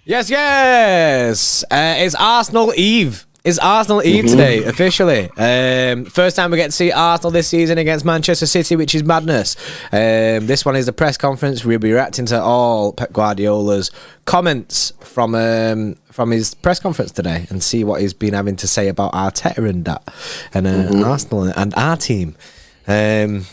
Yes. It's Arsenal Eve. It's Arsenal Eve today, officially. First time we get to see Arsenal this season against Manchester City, which is madness. This one is the press conference. We'll be reacting to all Pep Guardiola's comments from his press conference today and see what he's been having to say about Arteta and that, and Arsenal and our team. But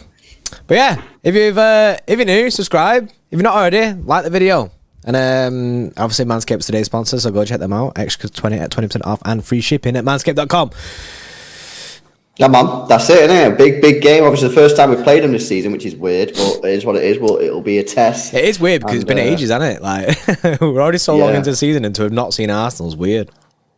yeah, if you're new, subscribe. If you're not already, like the video. And obviously Manscaped's today's sponsor, so go check them out. Extra 20% off and free shipping at manscaped.com. Yeah, man, that's it, isn't it? Big game. Obviously, the first time we've played them this season, which is weird, but it is what it is. Well, it'll be a test. It is weird because it's been ages, hasn't it? Like we're already so long into the season, and to have not seen Arsenal's weird.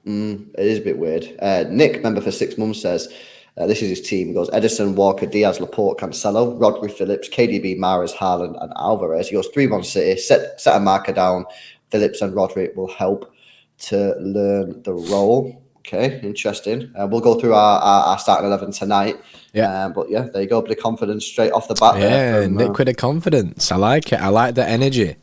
It is a bit weird. Nick, member for 6 months, says this is his team. He goes Edison, Walker, Diaz, Laporte, Cancelo, Rodri, Phillips, KDB, Mahrez, Haaland, and Alvarez. He goes 3-1 City. Set a marker down. Phillips and Rodri will help to learn the role. Okay, interesting. We'll go through our starting 11 tonight. Yeah, but yeah, there you go. Bit of confidence straight off the bat. Yeah, Nick with the confidence. I like it. I like the energy.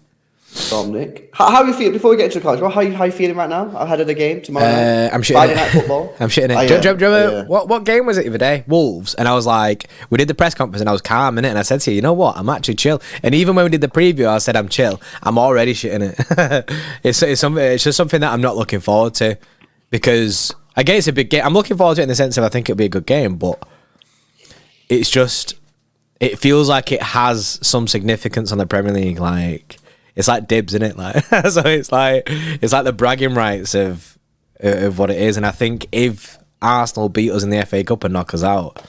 From Nick. How are you feeling before we get into the college? Well, how are you feeling right now ahead of the game tomorrow night? I'm shitting Friday it. night football. I'm shitting it. Do you remember what game was it the other day? Wolves. And I was like, we did the press conference and I was calm in it, and I said to you know what? I'm actually chill. And even when we did the preview, I said I'm chill. I'm already shitting it. It's just something that I'm not looking forward to, because I guess it's a big game. I'm looking forward to it in the sense of I think it'll be a good game, but it's just, it feels like it has some significance on the Premier League. Like, it's like dibs, isn't it? Like, so it's like the bragging rights of what it is. And I think if Arsenal beat us in the FA Cup and knock us out,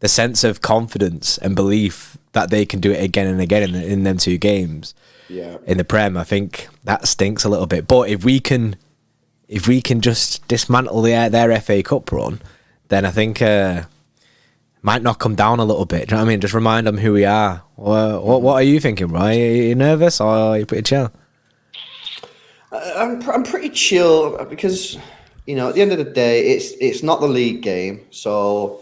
the sense of confidence and belief that they can do it again and again in them 2 games, in the Prem, I think that stinks a little bit. But if we can just dismantle their FA Cup run, then I think might knock them down a little bit. Do you know what I mean? Just remind them who we are. What are you thinking, bro? Are you nervous or are you pretty chill? I'm pretty chill because, you know, at the end of the day, it's not the league game. So,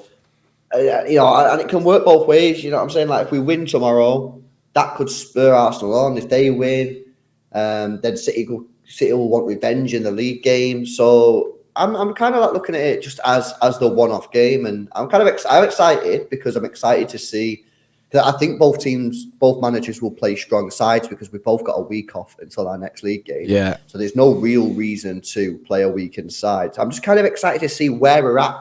you know, and it can work both ways. You know what I'm saying? Like, if we win tomorrow, that could spur Arsenal on. If they win, then City will want revenge in the league game. So I'm kind of like looking at it just as the one-off game, and I'm excited because I'm excited to see that. I think both managers will play strong sides because we've both got a week off until our next league game. Yeah. So there's no real reason to play a weekend side. So I'm just kind of excited to see where we're at.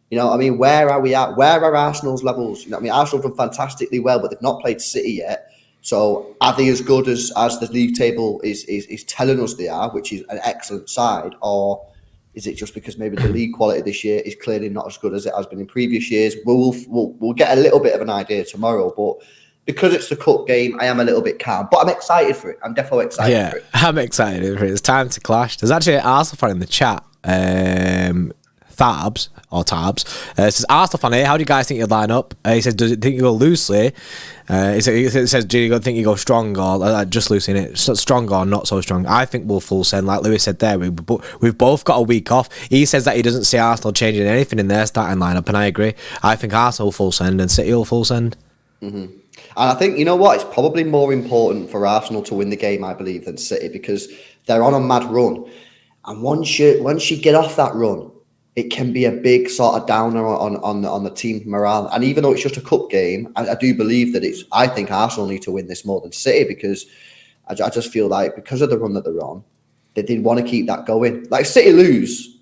You know what I mean? Where are we at? Where are Arsenal's levels? You know what I mean? Arsenal have done fantastically well, but they've not played City yet. So are they as good as the league table is telling us they are, which is an excellent side, or is it just because maybe the league quality this year is clearly not as good as it has been in previous years? We'll get a little bit of an idea tomorrow, but because it's the cup game, I am a little bit calm. But I'm excited for it. I'm definitely excited for it. I'm excited for it. It's time to clash. There's actually an Arsenal fan in the chat. Tabs says, Arsenal fan here, how do you guys think you'll line up? He says, does it think you go loosely? He says, do you think you go strong or just loosely in it? Strong or not so strong? I think we'll full send, like Lewis said there. We've both got a week off. He says that he doesn't see Arsenal changing anything in their starting lineup, and I agree. I think Arsenal will full send and City will full send. And I think, you know what, it's probably more important for Arsenal to win the game, I believe, than City, because they're on a mad run. And once you get off that run, it can be a big sort of downer on the team morale. And even though it's just a cup game, I do believe that I think Arsenal need to win this more than City, because I just feel like because of the run that they're on, they did want to keep that going. Like, City lose,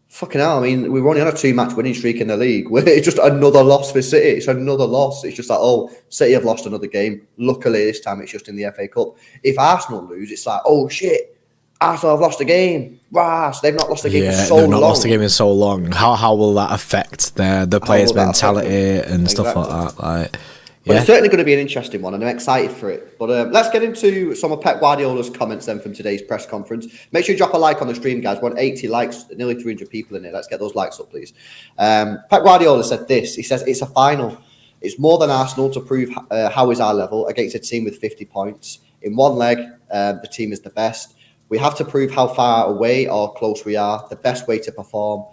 fucking hell. I mean, we're only on a 2-match winning streak in the league. It's just another loss for City. It's another loss. It's just like, oh, City have lost another game. Luckily, this time it's just in the FA Cup. If Arsenal lose, it's like, oh, shit. Arsenal have lost a game. So they've not lost a game in so long. They've not lost a game in so long. How will that affect the players' mentality and stuff like that? Like, But it's certainly going to be an interesting one, and I'm excited for it. But let's get into some of Pep Guardiola's comments then from today's press conference. Make sure you drop a like on the stream, guys. We're on 80 likes, nearly 300 people in here. Let's get those likes up, please. Pep Guardiola said this. He says, it's a final. It's more than Arsenal to prove how is our level against a team with 50 points. In one leg, the team is the best. We have to prove how far away or close we are. The best way to perform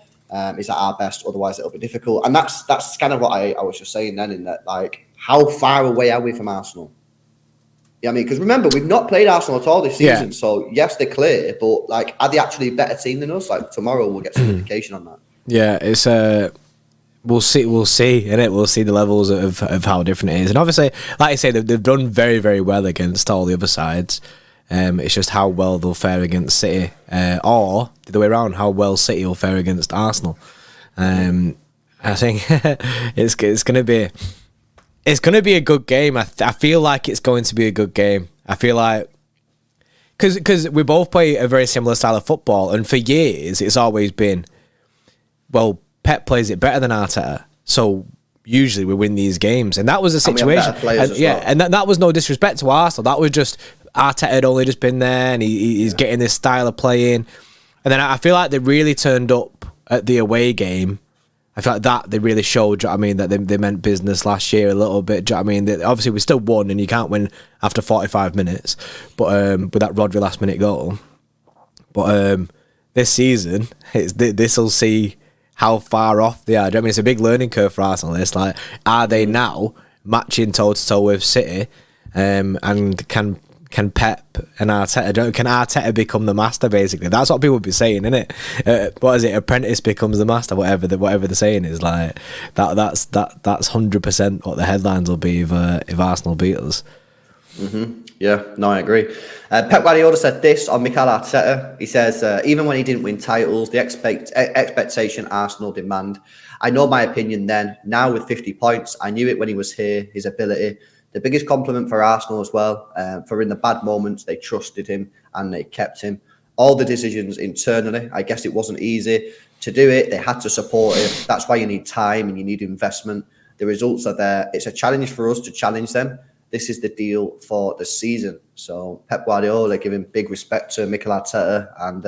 is at our best. Otherwise, it'll be difficult. And that's kind of what I was just saying then. In that, like, how far away are we from Arsenal? Yeah, I mean, because remember, we've not played Arsenal at all this season. Yeah. So yes, they're clear, but like, are they actually a better team than us? Like, tomorrow we'll get some indication on that. Yeah, it's we'll see, innit? We'll see the levels of how different it is. And obviously, like I say, they've done very, very well against all the other sides. It's just how well they'll fare against City, or the other way around, how well City will fare against Arsenal. I think it's going to be. It's going to be a good game. I feel like it's going to be a good game. I feel like... Because we both play a very similar style of football, and for years, it's always been, well, Pep plays it better than Arteta, so usually we win these games. And that was the situation. And that was no disrespect to Arsenal. That was just... Arteta had only just been there, and he's getting this style of playing. And then I feel like they really turned up at the away game. I feel like that they really showed, I mean, that they meant business last year a little bit. I mean, obviously we still won, and you can't win after 45 minutes, but with that Rodri last minute goal. But this season, this will see how far off they are. I mean, it's a big learning curve for Arsenal. It's like, are they now matching toe to toe with City, and can Pep and Arteta, can Arteta become the master, basically? That's what people would be saying, isn't it? What is it? Apprentice becomes the master, whatever the saying is. Like that's 100% what the headlines will be if Arsenal beat us. Mm-hmm. Yeah, no, I agree. Pep Guardiola said this on Mikel Arteta. He says, even when he didn't win titles, the expectation Arsenal demand. I know my opinion then. Now with 50 points, I knew it when he was here, his ability. The biggest compliment for Arsenal as well, for in the bad moments, they trusted him and they kept him. All the decisions internally, I guess it wasn't easy to do it. They had to support him. That's why you need time and you need investment. The results are there. It's a challenge for us to challenge them. This is the deal for the season. So Pep Guardiola giving big respect to Mikel Arteta, and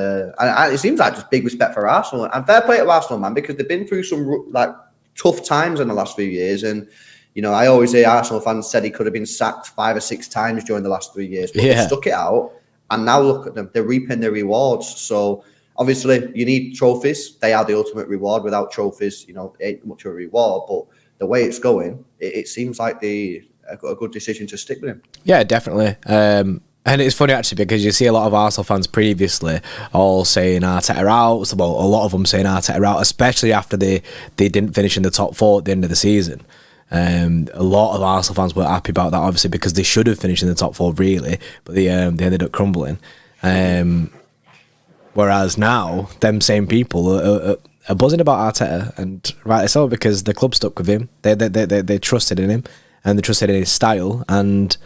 it seems like just big respect for Arsenal. And fair play to Arsenal, man, because they've been through some like tough times in the last few years. And you know, I always hear Arsenal fans said he could have been sacked 5 or 6 times during the last 3 years, but they stuck it out. And now look at them; they're reaping their rewards. So obviously, you need trophies. They are the ultimate reward. Without trophies, you know, it ain't much of a reward. But the way it's going, it seems like they got a good decision to stick with him. Yeah, definitely. And it's funny actually because you see a lot of Arsenal fans previously all saying Arteta out. Well, a lot of them saying Arteta out, especially after they didn't finish in the top 4 at the end of the season. A lot of Arsenal fans were happy about that, obviously, because they should have finished in the top 4 really, but they ended up crumbling. Whereas now, them same people are buzzing about Arteta, and rightly so, because the club stuck with him. They trusted in him, and they trusted in his style. And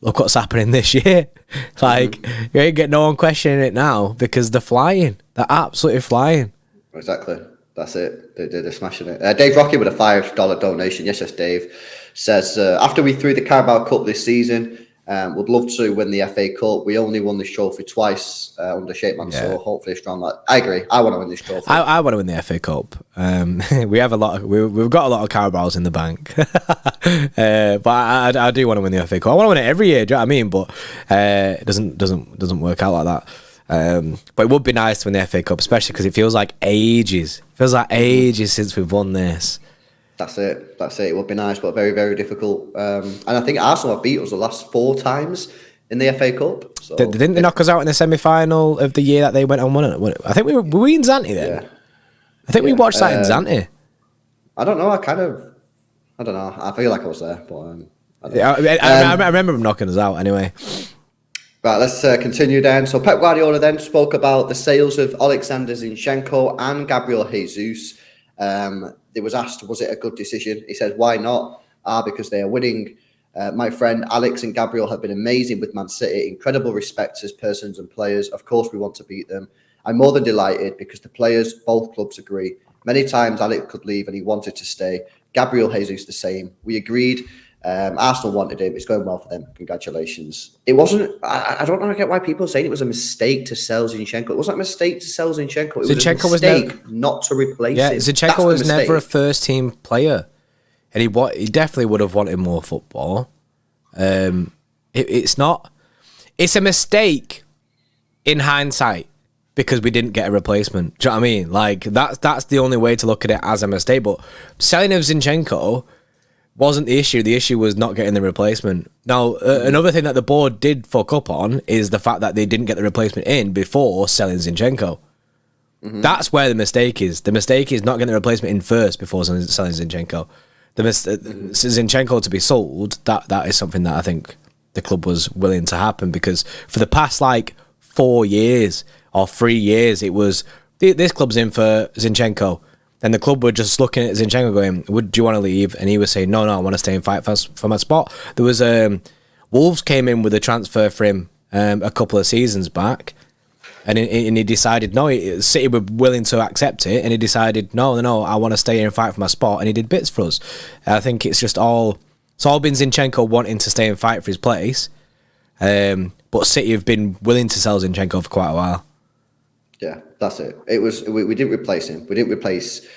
look what's happening this year. Like, you ain't get no one questioning it now because they're flying. They're absolutely flying. Exactly. That's it. They're smashing it. Dave Rocky with a $5 donation. Yes, Dave. Says, after we threw the Carabao Cup this season, would love to win the FA Cup. We only won this trophy twice under Shapeman, so hopefully a strong... I agree. I want to win this trophy. I want to win the FA Cup. We have we've got a lot of Carabaos in the bank. But I do want to win the FA Cup. I want to win it every year, do you know what I mean? But it doesn't work out like that. But it would be nice to win the FA Cup, especially because it feels like ages. Since we've won this. That's it. It would be nice, but very, very difficult. And I think Arsenal have beat us the last 4 times in the FA Cup. So didn't they knock us out in the semi-final of the year that they went and won it? I think were we in Zante then? Yeah. I think we watched that in Zante. I don't know. I don't know. I feel like I was there, but I remember them knocking us out anyway. Right, let's continue then. So Pep Guardiola then spoke about the sales of Alexander Zinchenko and Gabriel Jesus. It was asked, was it a good decision? He said, why not? Because they are winning. My friend Alex and Gabriel have been amazing with Man City. Incredible respect as persons and players. Of course, we want to beat them. I'm more than delighted because the players, both clubs agree. Many times Alex could leave and he wanted to stay. Gabriel Jesus the same. We agreed. Arsenal wanted him. It's going well for them. Congratulations. It wasn't... I don't know why people are saying it was a mistake to sell Zinchenko. It wasn't a mistake to sell Zinchenko. It was a mistake not to replace him. Zinchenko was never a first-team player. And he definitely would have wanted more football. It's not... It's a mistake in hindsight. because we didn't get a replacement. Do you know what I mean? Like, that's the only way to look at it as a mistake. But selling of Zinchenko wasn't the issue. The issue was not getting the replacement. Now, another thing that the board did fuck up on is the fact that they didn't get the replacement in before selling Zinchenko. That's where the mistake is. The mistake is not getting the replacement in first before selling Zinchenko. Zinchenko to be sold, that is something that I think the club was willing to happen, because for the past, like, 4 years or 3 years, it was, this club's in for Zinchenko. And the club were just looking at Zinchenko going, do you want to leave? And he was saying, no, I want to stay and fight for my spot. There was, Wolves came in with a transfer for him a couple of seasons back. And he decided, no, City were willing to accept it. And he decided, no, I want to stay here and fight for my spot. And he did bits for us. I think it's all been Zinchenko wanting to stay and fight for his place. But City have been willing to sell Zinchenko for quite a while. Yeah, that's it. It was we didn't replace him. We didn't replace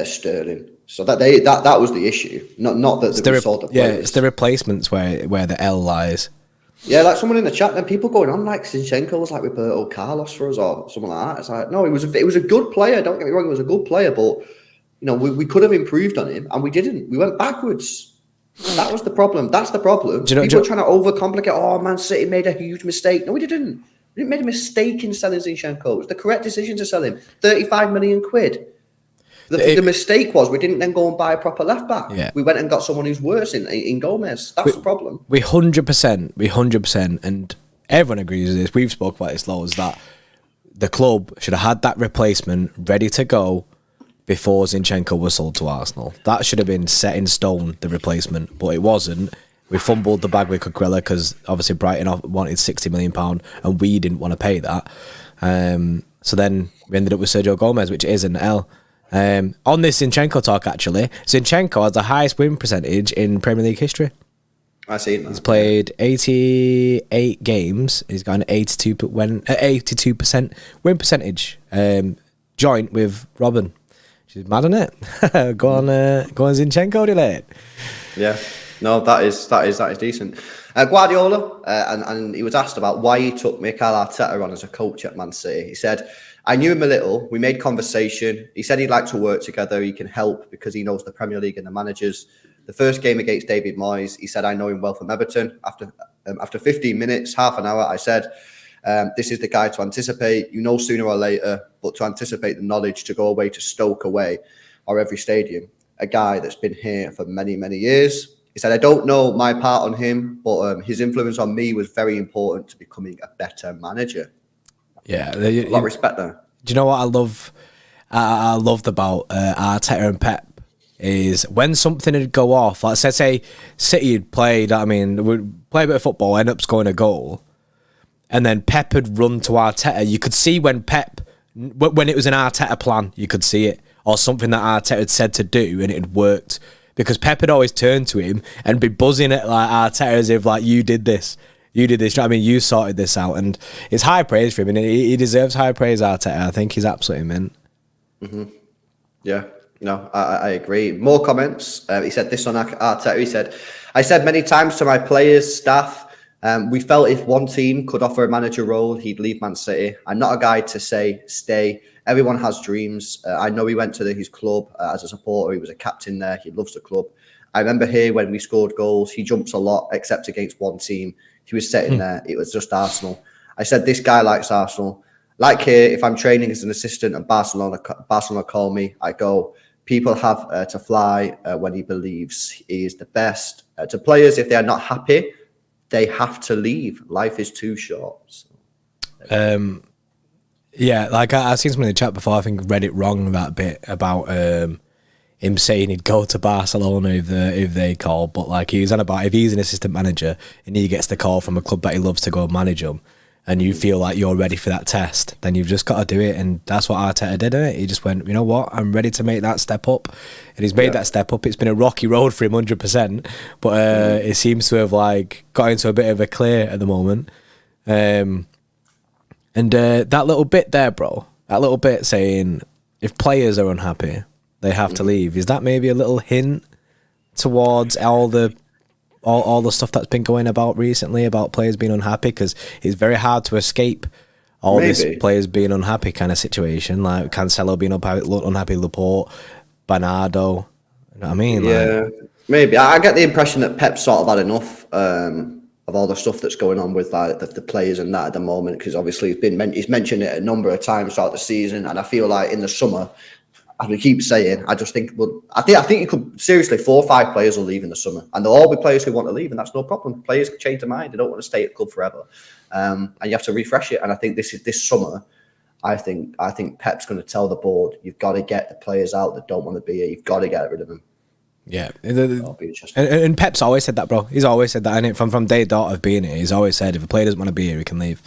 Sterling. So that was the issue. Not that they sold the players. Yeah, it's the replacements where the L lies. Yeah, like someone in the chat, then people going on like Zinchenko was like Roberto Carlos for us or something like that. It's like, no, it was a good player. Don't get me wrong, it was a good player, but we could have improved on him, and we didn't. We went backwards. That was the problem. That's the problem. People are trying to overcomplicate. Oh, Man City made a huge mistake. No, we didn't. We didn't make a mistake in selling Zinchenko. It was the correct decision to sell him. 35 million quid. The mistake was we didn't then go and buy a proper left back. Yeah. We went and got someone who's worse in Gomez. That's the problem. We 100%, and everyone agrees with this. We've spoke about this loads, that the club should have had that replacement ready to go before Zinchenko was sold to Arsenal. That should have been set in stone, the replacement, but it wasn't. We fumbled the bag with Cucurella because obviously Brighton wanted £60 million and we didn't want to pay that. So then we ended up with Sergio Gomez, which is an L. On this Zinchenko talk, actually, Zinchenko has the highest win percentage in Premier League history. I see it. He's played 88 games. He's got an 82% win percentage, joint with Robin. She's mad on it. Go on, Zinchenko, delay. Yeah. No, that is decent. Guardiola, and he was asked about why he took Mikel Arteta on as a coach at Man City. He said, I knew him a little. We made conversation. He said he'd like to work together. He can help because he knows the Premier League and the managers. The first game against David Moyes, he said, I know him well from Everton. After 15 minutes, half an hour, I said, this is the guy to anticipate. Sooner or later, but to anticipate the knowledge to go away to Stoke away or every stadium. A guy that's been here for many, many years. He said, I don't know my part on him, but his influence on me was very important to becoming a better manager. Yeah. A lot of respect there. Do you know what I loved about Arteta and Pep is when something would go off, like say City had played, would play a bit of football, end up scoring a goal, and then Pep had run to Arteta. You could see when it was an Arteta plan, you could see it, or something that Arteta had said to do, and it had worked. Because Pep had always turned to him and be buzzing at like Arteta as if like you did this. You know what I mean? You sorted this out, and it's high praise for him, and he deserves high praise. Arteta, I think he's absolutely mint. Mm-hmm. Yeah, no, I agree. More comments. He said this on Arteta. He said, "I said many times to my players, staff, we felt if one team could offer a manager role, he'd leave Man City. I'm not a guy to say stay. Everyone has dreams. I know he went to his club as a supporter. He was a captain there. He loves the club. I remember here when we scored goals, he jumps a lot, except against one team. He was sitting there. It was just Arsenal. I said, this guy likes Arsenal. Like here, if I'm training as an assistant and Barcelona call me, I go, people have to fly when he believes he is the best. To players, if they are not happy, they have to leave. Life is too short. So. Yeah, like I've seen something in the chat before. I think read it wrong that bit about him saying he'd go to Barcelona if they call, but like he was on about if he's an assistant manager and he gets the call from a club that he loves to go and manage them, and you feel like you're ready for that test, then you've just got to do it, and that's what Arteta did. Isn't it? He just went, you know what, I'm ready to make that step up, and he's made that step up. It's been a rocky road for him, 100%, but it seems to have like got into a bit of a clear at the moment. And that little bit there, bro, that little bit saying if players are unhappy, they have to leave. Is that maybe a little hint towards all the stuff that's been going about recently about players being unhappy? Because it's very hard to escape all this players being unhappy kind of situation, like Cancelo being unhappy, Laporte, Bernardo. You know what I mean? Yeah, maybe. I get the impression that Pep's sort of had enough of all the stuff that's going on with like the players and that at the moment, because obviously he's mentioned it a number of times throughout the season, and I feel like in the summer, as we keep saying, I think you could seriously 4 or 5 players will leave in the summer, and there'll all be players who want to leave, and that's no problem. Players can change their mind; they don't want to stay at the club forever, and you have to refresh it. And I think this summer, I think Pep's going to tell the board, you've got to get the players out that don't want to be here. You've got to get rid of them. Yeah, that'll be interesting. And Pep's always said that, bro. He's always said that, and from day dot of being here, he's always said if a player doesn't want to be here, he can leave,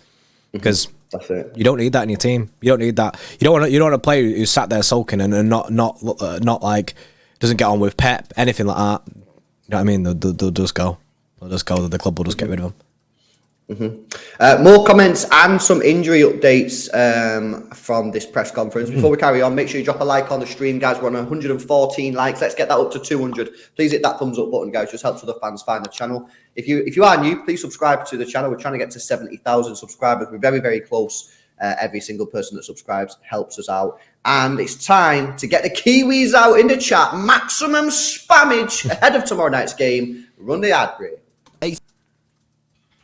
because that's it. You don't need that in your team. You don't need that. You don't want a player who's sat there sulking and not like doesn't get on with Pep, anything like that. You know what I mean? They'll just go. The club will just get rid of them. More comments and some injury updates from this press conference. Before we carry on, make sure you drop a like on the stream, guys. We're on 114 likes. Let's get that up to 200. Please hit that thumbs up button, guys. Just helps other fans find the channel. If you are new, please subscribe to the channel. We're trying to get to 70,000 subscribers. We're very, very close. Every single person that subscribes helps us out. And it's time to get the Kiwis out in the chat. Maximum spammage ahead of tomorrow night's game. Run the ad break.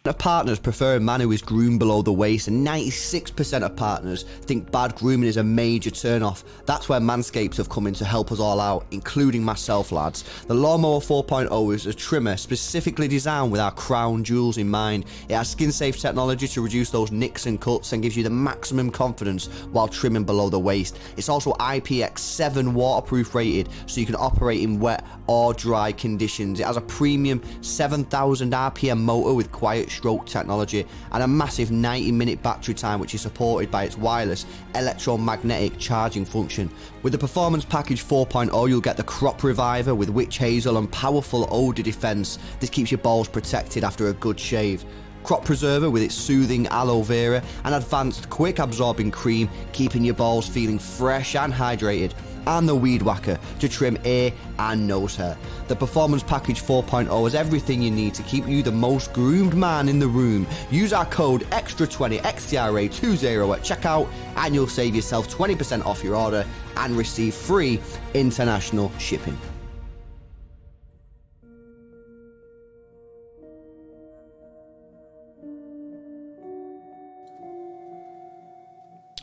Of partners prefer a man who is groomed below the waist, and 96% of partners think bad grooming is a major turn-off. That's where Manscaped have come in to help us all out, including myself, lads. The Lawnmower 4.0 is a trimmer specifically designed with our crown jewels in mind. It has skin-safe technology to reduce those nicks and cuts and gives you the maximum confidence while trimming below the waist. It's also IPX7 waterproof rated, so you can operate in wet or dry conditions. It has a premium 7,000 RPM motor with quiet stroke technology and a massive 90-minute battery time, which is supported by its wireless electromagnetic charging function. With the Performance Package 4.0, you'll get the Crop Reviver with witch hazel and powerful odor defense. This keeps your balls protected after a good shave. Crop Preserver with its soothing aloe vera and advanced quick absorbing cream, keeping your balls feeling fresh and hydrated. And the Weed Whacker to trim ear and nose hair. The Performance Package 4.0 has everything you need to keep you the most groomed man in the room. Use our code XTRA20 XTRA20 at checkout and you'll save yourself 20% off your order and receive free international shipping.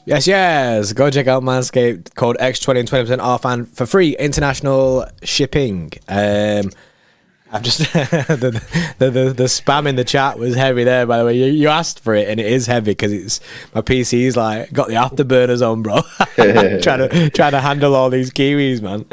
Yes. Go check out Manscaped. Code X20 and 20% off and for free international shipping. I've just the spam in the chat was heavy there. By the way, you asked for it and it is heavy because it's my PC's like got the afterburners on, bro. trying to handle all these Kiwis, man.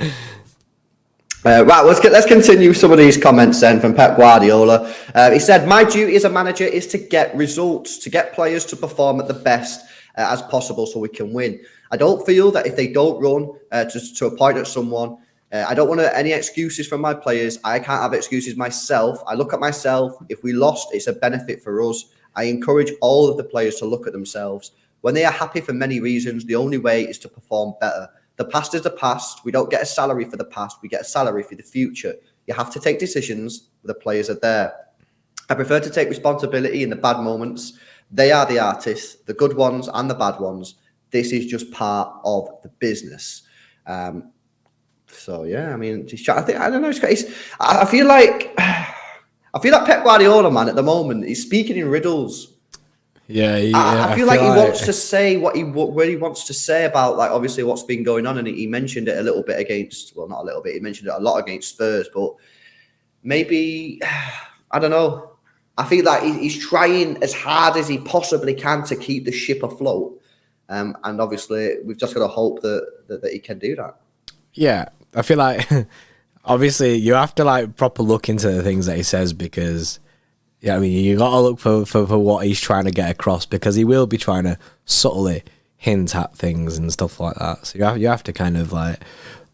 Right, let's continue some of these comments then from Pep Guardiola. He said, "My duty as a manager is to get results, to get players to perform at the best as possible so we can win. I don't feel that if they don't run to a point at someone, I don't want any excuses from my players. I can't have excuses myself. I look at myself. If we lost, it's a benefit for us. I encourage all of the players to look at themselves. When they are happy for many reasons, the only way is to perform better. The past is the past. We don't get a salary for the past. We get a salary for the future. You have to take decisions. The players are there. I prefer to take responsibility in the bad moments. They are the artists, the good ones and the bad ones. This is just part of the business." So yeah, I mean, I don't know. I feel like Pep Guardiola, man, at the moment, he's speaking in riddles. Yeah, I feel like he wants to say what he wants to say about, like, obviously what's been going on, and he mentioned it a little bit against, well, not a little bit. He mentioned it a lot against Spurs, but maybe I don't know. I feel like he's trying as hard as he possibly can to keep the ship afloat. And obviously, we've just got to hope that he can do that. Yeah, I feel like, obviously, you have to, like, proper look into the things that he says because, yeah, I mean, you got to look for what he's trying to get across because he will be trying to subtly hint at things and stuff like that. So you have to kind of, like,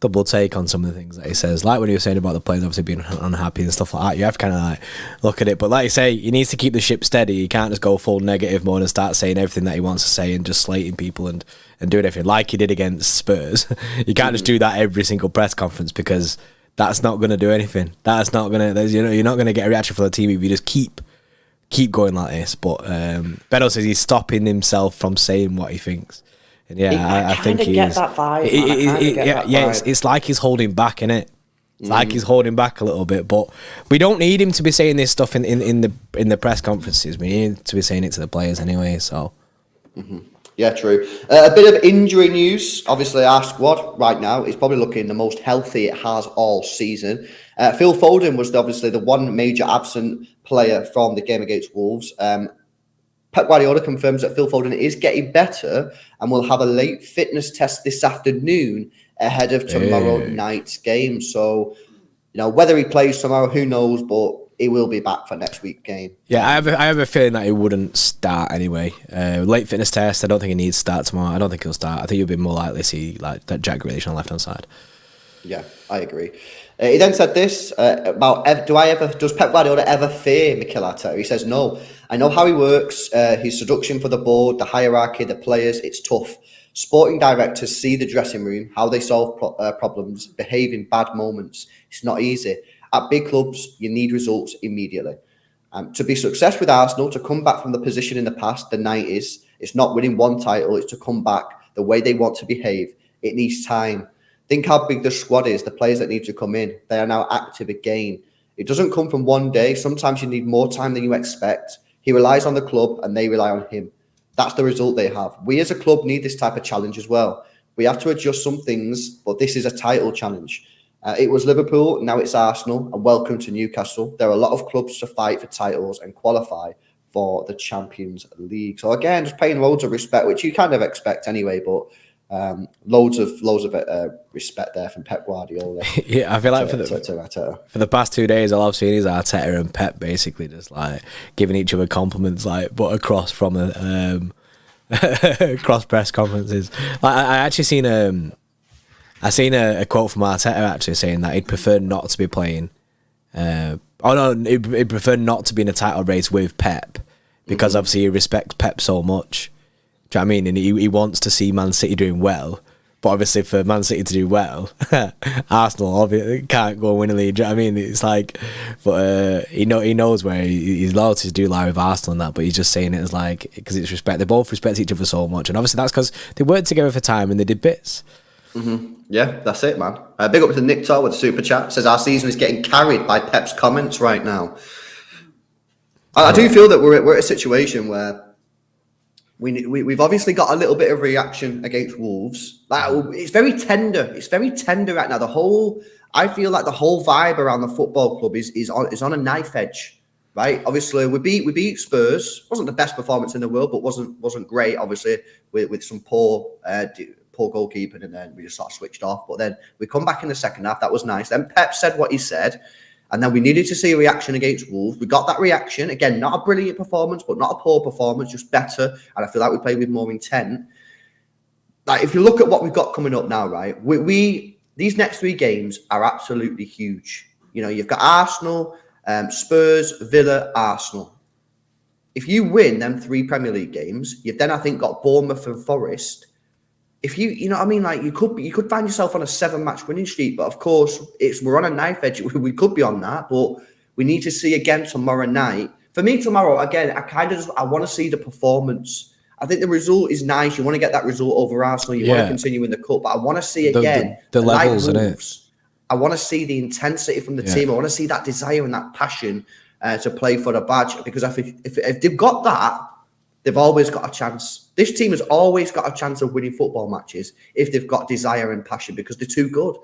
double take on some of the things that he says, like when he was saying about the players obviously being unhappy and stuff like that. You have to kind of like look at it, but like you say, he needs to keep the ship steady. He can't just go full negative mode and start saying everything that he wants to say and just slating people and doing everything like he did against Spurs. You can't just do that every single press conference because that's not going to do anything. That's not going to, you're not going to get a reaction from the team if you just keep keep going like this. But Beto says he's stopping himself from saying what he thinks. And I think he get is. that vibe. It's like he's holding back, innit? It's like he's holding back a little bit, but we don't need him to be saying this stuff in the press conferences. We need to be saying it to the players anyway. So, Yeah, true. A bit of injury news. Obviously, our squad right now is probably looking the most healthy it has all season. Phil Foden was obviously the one major absent player from the game against Wolves. Pep Guardiola confirms that Phil Foden is getting better and will have a late fitness test this afternoon ahead of tomorrow night's game. So, whether he plays tomorrow, who knows, but he will be back for next week's game. Yeah, I have a feeling that he wouldn't start anyway. Late fitness test, I don't think he needs to start tomorrow. I don't think he'll start. I think you'll be more likely to see like that Jack Grealish on the left-hand side. Yeah, I agree. He then said this about, does Pep Guardiola ever fear Mikel Arteta? He says, no. I know how he works, his seduction for the board, the hierarchy, the players, it's tough. Sporting directors see the dressing room, how they solve problems, behave in bad moments. It's not easy. At big clubs, you need results immediately. To be successful with Arsenal, to come back from the position in the past, the 90s, it's not winning one title, it's to come back the way they want to behave. It needs time. Think how big the squad is, the players that need to come in. They are now active again. It doesn't come from one day. Sometimes you need more time than you expect. He relies on the club and they rely on him. That's the result they have. We as a club need this type of challenge as well. We have to adjust some things, but this is a title challenge. It was Liverpool, now it's Arsenal, and welcome to Newcastle. There are a lot of clubs to fight for titles and qualify for the Champions League. So again, just paying loads of respect, which you kind of expect anyway, but loads of respect there from Pep Guardiola. Yeah, I feel like for the past 2 days, all I've seen is Arteta and Pep basically just like giving each other compliments, like but across from cross press conferences. Like I actually seen a quote from Arteta actually saying that he'd prefer not to be playing. He'd prefer not to be in a title race with Pep because obviously he respects Pep so much. Do you know what I mean? And he wants to see Man City doing well. But obviously for Man City to do well, Arsenal obviously can't go and win a league. Do you know what I mean? It's like, but he knows where his loyalties do lie with Arsenal and that, but he's just saying it as like, because it's respect. They both respect each other so much. And obviously that's because they worked together for time and they did bits. Yeah, that's it, man. Big up to Nick Tar with the super chat. Says our season is getting carried by Pep's comments right now. I do feel that we're at a situation where we've obviously got a little bit of reaction against Wolves. Like, it's very tender. It's very tender right now. I feel like the whole vibe around the football club is on a knife edge, right? Obviously, we beat Spurs. Wasn't the best performance in the world, but wasn't great. Obviously, with some poor goalkeeping, and then we just sort of switched off. But then we come back in the second half. That was nice. Then Pep said what he said. And then we needed to see a reaction against Wolves. We got that reaction. Again, not a brilliant performance, but not a poor performance, just better. And I feel like we played with more intent. Like, if you look at what we've got coming up now, right, these next 3 games are absolutely huge. You've got Arsenal, Spurs, Villa, Arsenal. If you win them 3 Premier League games, you've then, I think, got Bournemouth and Forest. If you know what I mean, like you could find yourself on a 7-match winning streak, but of course we're on a knife edge. We could be on that, but we need to see again tomorrow night. For me, tomorrow again, I want to see the performance. I think the result is nice. You want to get that result over Arsenal. You want to continue in the cup, but I want to see again the levels in it. I want to see the intensity from the team. I want to see that desire and that passion to play for the badge, because if they've got that, they've always got a chance. This team has always got a chance of winning football matches if they've got desire and passion, because they're too good.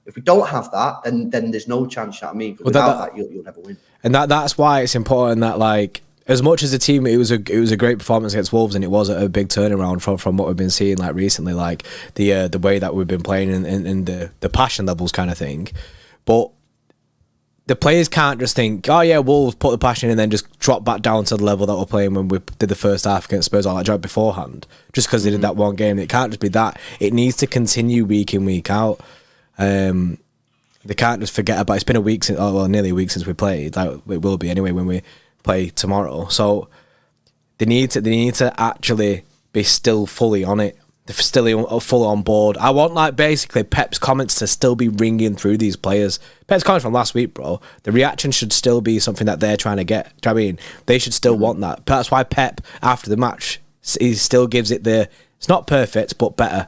If we don't have that, then there's no chance. You know what I mean? Without that, you'll never win. And that's why it's important that, like, as much as the team, it was a great performance against Wolves, and it was a big turnaround from what we've been seeing like recently, like the way that we've been playing and the passion levels kind of thing. But the players can't just think, oh yeah, Wolves put the passion in and then just drop back down to the level that we're playing when we did the first half against Spurs or like job beforehand, just because they did that one game. It can't just be that. It needs to continue week in, week out. They can't just forget about it. It's been nearly a week since we played. Like, it will be anyway when we play tomorrow. So they need to actually be still fully on it. they're still full on board. I want, like, basically Pep's comments to still be ringing through these players. Pep's comments from last week, bro. The reaction should still be something that they're trying to get. Do you know what I mean? They should still want that. That's why Pep, after the match, he still gives it it's not perfect, but better.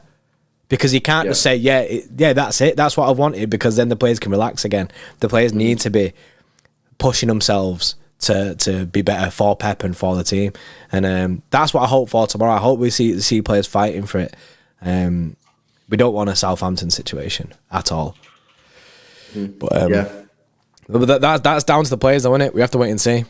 Because he can't just say, yeah, that's it. That's what I wanted, because then the players can relax again. The players need to be pushing themselves to be better for Pep and for the team. And that's what I hope for tomorrow. I hope we see players fighting for it. We don't want a Southampton situation at all. But that's down to the players, though, isn't it? We have to wait and see.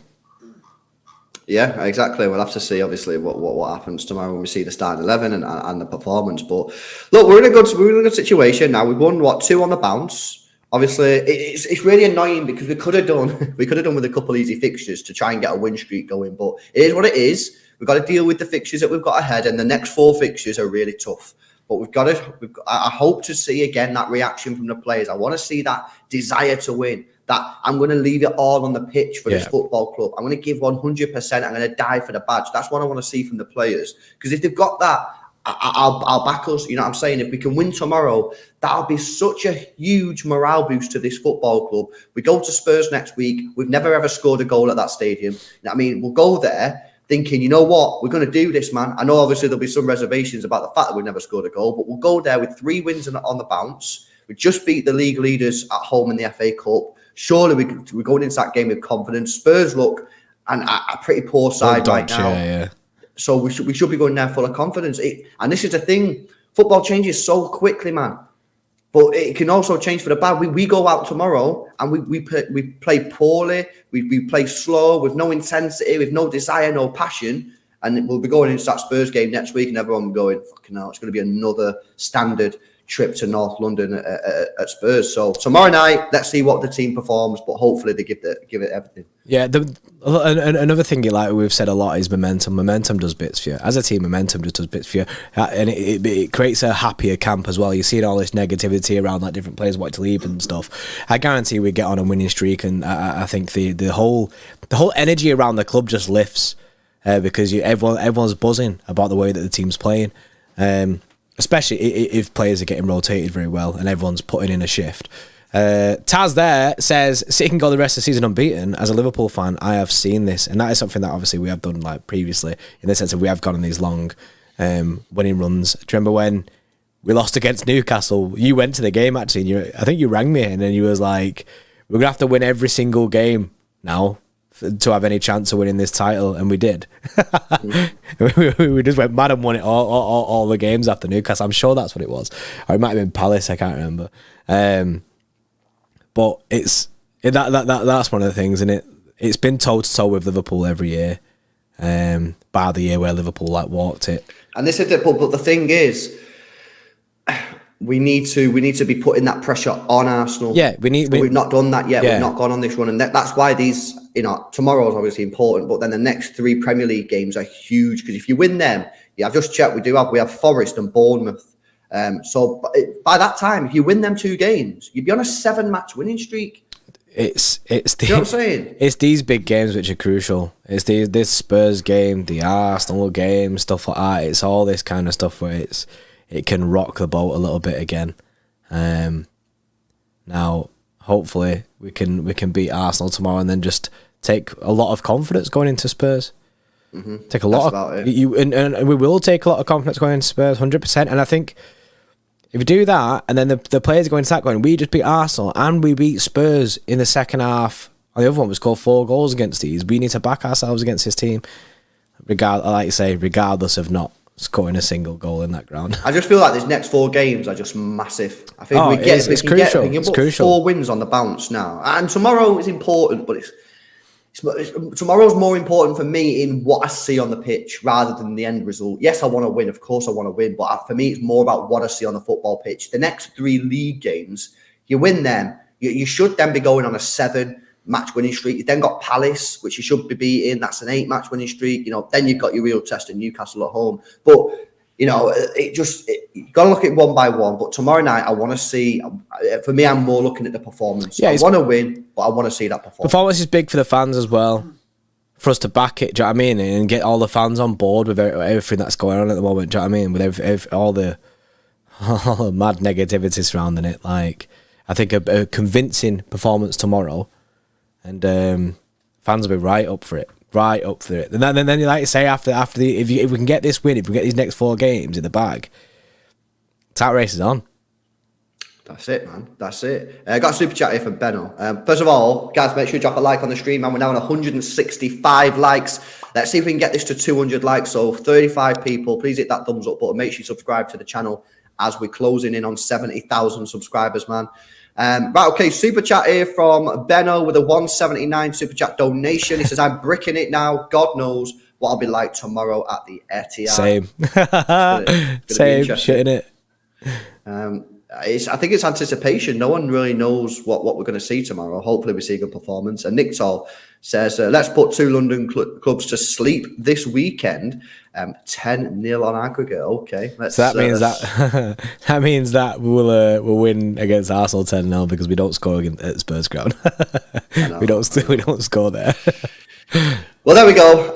Yeah, exactly. We'll have to see, obviously, what happens tomorrow when we see the starting 11 and the performance. But look, we're in a good situation now. We've won 2 on the bounce. Obviously, it's really annoying because we could have done with a couple easy fixtures to try and get a win streak going. But it is what it is. We've got to deal with the fixtures that we've got ahead, and the next 4 fixtures are really tough. But I hope to see again that reaction from the players. I want to see that desire to win. That I'm going to leave it all on the pitch for this football club. I'm going to give 100%. I'm going to die for the badge. That's what I want to see from the players. Because if they've got that, I'll back us. You know what I'm saying? If we can win tomorrow, that'll be such a huge morale boost to this football club. We go to Spurs next week. We've never ever scored a goal at that stadium. You know what I mean? We'll go there thinking, you know what? We're going to do this, man. I know obviously there'll be some reservations about the fact that we've never scored a goal, but we'll go there with 3 wins on the bounce. We just beat the league leaders at home in the FA Cup. Surely we're going into that game with confidence. Spurs look a pretty poor side right now. Yeah. So we should be going there full of confidence. And this is the thing. Football changes so quickly, man. But it can also change for the bad. We go out tomorrow and we play poorly. We play slow with no intensity, with no desire, no passion. And we'll be going into that Spurs game next week and everyone will be going, fucking hell, it's going to be another standard trip to North London at Spurs. So tomorrow night, let's see what the team performs, but hopefully they give it everything. Yeah, another thing we've said a lot is momentum. Momentum does bits for you. As a team, momentum just does bits for you. And it creates a happier camp as well. You're seeing all this negativity around like different players wanting to leave and stuff. I guarantee we get on a winning streak, and I think the whole energy around the club just lifts because everyone's buzzing about the way that the team's playing. Especially if players are getting rotated very well and everyone's putting in a shift. Taz there says City can go the rest of the season unbeaten. As a Liverpool fan, I have seen this, and that is something that obviously we have done like previously, in the sense that we have gone on these long winning runs. Do you remember when we lost against Newcastle? You went to the game actually, and I think you rang me, and then you was like, "We're gonna have to win every single game now to have any chance of winning this title," and we did. We just went mad and won it all the games after Newcastle. I'm sure that's what it was, or it might have been Palace. I can't remember. But that's one of the things, and it's been toe to toe with Liverpool every year. Bar the year where Liverpool walked it. And this is but the thing is, we need to be putting that pressure on Arsenal. Yeah, we've not done that yet. Yeah. We've not gone on this run, and that's why these, tomorrow is obviously important. But then the next 3 Premier League games are huge, because if you win them, I've just checked. We have Forest and Bournemouth. So by that time, if you win them 2 games, you'd be on a 7-match winning streak. It's you know what I'm saying? It's these big games which are crucial. It's this Spurs game, the Arsenal game, stuff like that. It's all this kind of stuff where it can rock the boat a little bit again. Now, hopefully, we can beat Arsenal tomorrow and then just take a lot of confidence going into Spurs. Mm-hmm. Take a lot of and we will take a lot of confidence going into Spurs, 100%. And I think if we do that, and then the players go into that going, we just beat Arsenal and we beat Spurs in the second half. And the other one was scored 4 goals against these. We need to back ourselves against this team, regardless of not scoring a single goal in that ground. I just feel like these next 4 games are just massive. I think it's crucial. We can put 4 wins on the bounce now, and tomorrow is important, but tomorrow's more important for me in what I see on the pitch rather than the end result. Yes, I want to win. Of course, I want to win, but for me, it's more about what I see on the football pitch. The next 3 league games, you win them, you should then be going on a 7-match winning streak. You then got Palace, which you should be beating. That's an 8-match winning streak. Then you've got your real test in Newcastle at home. But you got to look at it one by one. But tomorrow night, I want to see. For me, I'm more looking at the performance. Yeah, I want to win, but I want to see that performance. Performance is big for the fans as well. for us to back it. Do you know what I mean? And get all the fans on board with everything that's going on at the moment. Do you know what I mean? With all the mad negativity surrounding it. Like, I think a convincing performance tomorrow, and fans will be right up for it. Right up for it. And then like you say, after if we can get this win, if we get these next 4 games in the bag, title race is on. That's it, man. That's it. Got a super chat here from Benno. First of all, guys, make sure you drop a like on the stream, man. We're now on 165 likes. Let's see if we can get this to 200 likes. So 35 people, please hit that thumbs up button. Make sure you subscribe to the channel as we're closing in on 70,000 subscribers, man. Right, okay, super chat here from Benno with a 179 super chat donation. He says, I'm bricking it now. God knows what I'll be like tomorrow at the Etihad. Same. Same, shitting it. I think it's anticipation. No one really knows what we're going to see tomorrow. Hopefully we see a good performance. And Nick Toll says, let's put 2 London clubs to sleep this weekend. 10-0 on aggregate. Okay. So that means that means that we'll win against Arsenal 10-0 because we don't score at Spurs ground. We don't score there. Well, there we go.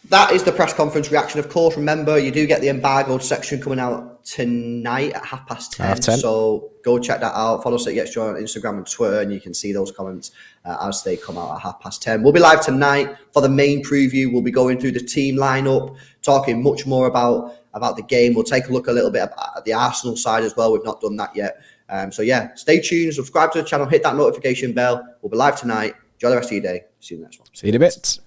That is the press conference reaction. Of course, remember, you do get the embargoed section coming out tonight at 10:30. So go check that out. Follow us at Xtra on Instagram and Twitter, and you can see those comments as they come out at 10:30. We'll be live tonight for the main preview. We'll be going through the team lineup, talking much more about the game. We'll take a look a little bit at the Arsenal side as well. We've not done that yet. So yeah, stay tuned, subscribe to the channel, hit that notification bell. We'll be live tonight. Enjoy the rest of your day. See you in the next one. See you in a bit.